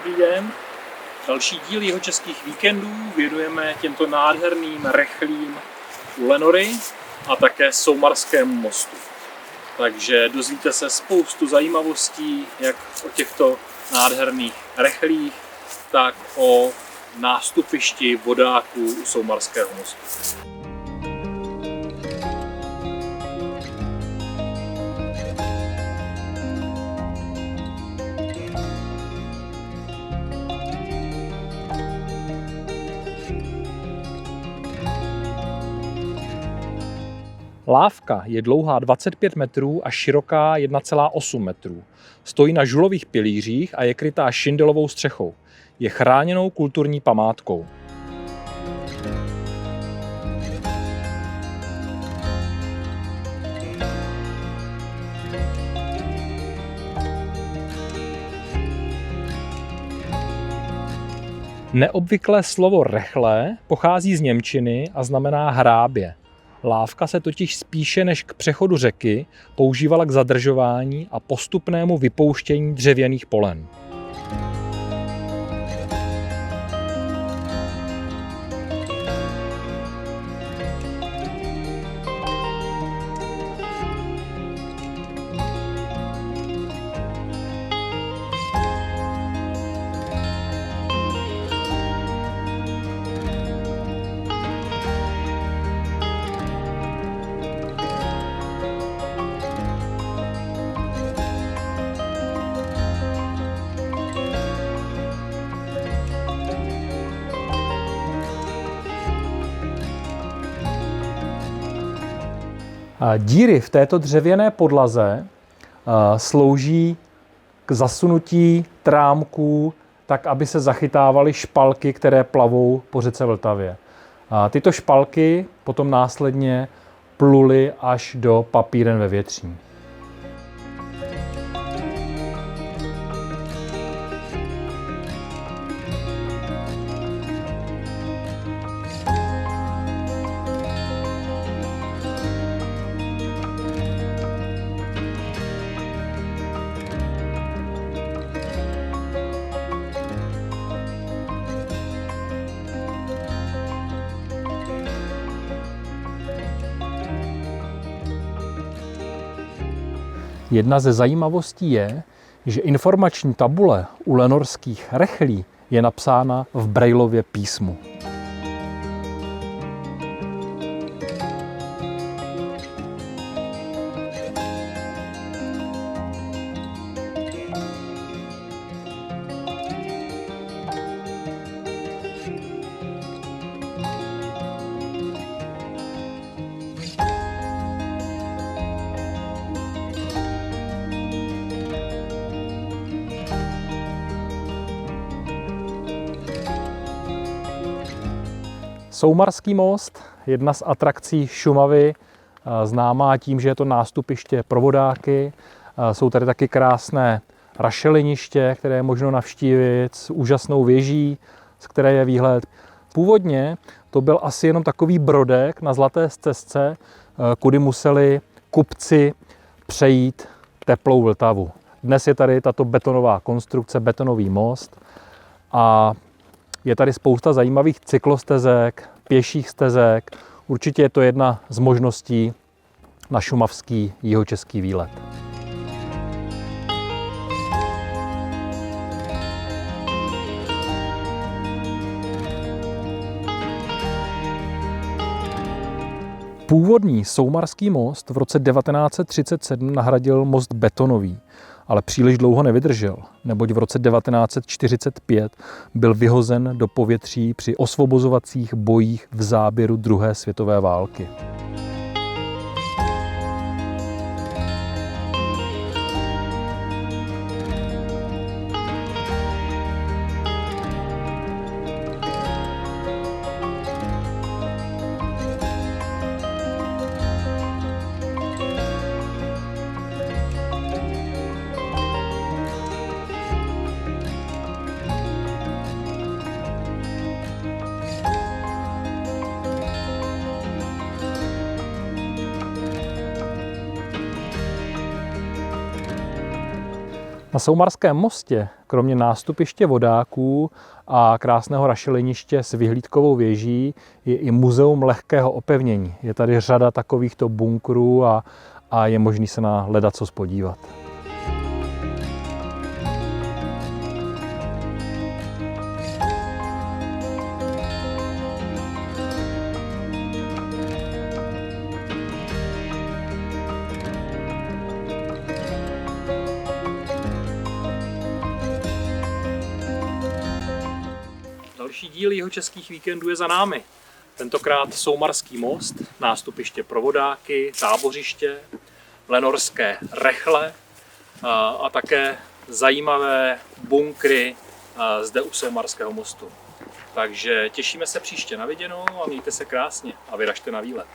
Dobrý den. Další díl Jihočeských víkendů věnujeme těmto nádherným rechlím u Lenory a také Soumarskému mostu. Takže dozvíte se spoustu zajímavostí, jak o těchto nádherných rechlích, tak o nástupišti vodáků u Soumarského mostu. Lávka je dlouhá 25 metrů a široká 1,8 metrů. Stojí na žulových pilířích a je krytá šindelovou střechou. Je chráněnou kulturní památkou. Neobvyklé slovo rechlé pochází z němčiny a znamená hrábě. Lávka se totiž spíše než k přechodu řeky používala k zadržování a postupnému vypouštění dřevěných polen. Díry v této dřevěné podlaze slouží k zasunutí trámků tak, aby se zachytávaly špalky, které plavou po řece Vltavě. Tyto špalky potom následně pluly až do papíren ve Větříně. Jedna ze zajímavostí je, že informační tabule u lenorských rechlí je napsána v Braillově písmu. Soumarský most, jedna z atrakcí Šumavy, známá tím, že je to nástupiště pro vodáky. Jsou tady taky krásné rašeliniště, které je možno navštívit s úžasnou věží, z které je výhled. Původně to byl asi jenom takový brodek na Zlaté stezce, kudy museli kupci přejít teplou Vltavu. Dnes je tady tato betonová konstrukce, betonový most a je tady spousta zajímavých cyklostezek, pěších stezek. Určitě je to jedna z možností na šumavský jihočeský výlet. Původní Soumarský most v roce 1937 nahradil most betonový, ale příliš dlouho nevydržel, neboť v roce 1945 byl vyhozen do povětří při osvobozovacích bojích v záběru druhé světové války. Na Soumarském mostě, kromě nástupiště vodáků a krásného rašeliniště s vyhlídkovou věží, je i muzeum lehkého opevnění. Je tady řada takovýchto bunkrů a je možný se na ledacos podívat. Další díl jihočeských víkendů je za námi. Tentokrát Soumarský most, nástupiště pro vodáky, tábořiště, lenorské rechle a také zajímavé bunkry zde u Soumarského mostu. Takže těšíme se příště na viděnou a mějte se krásně a vyražte na výlet.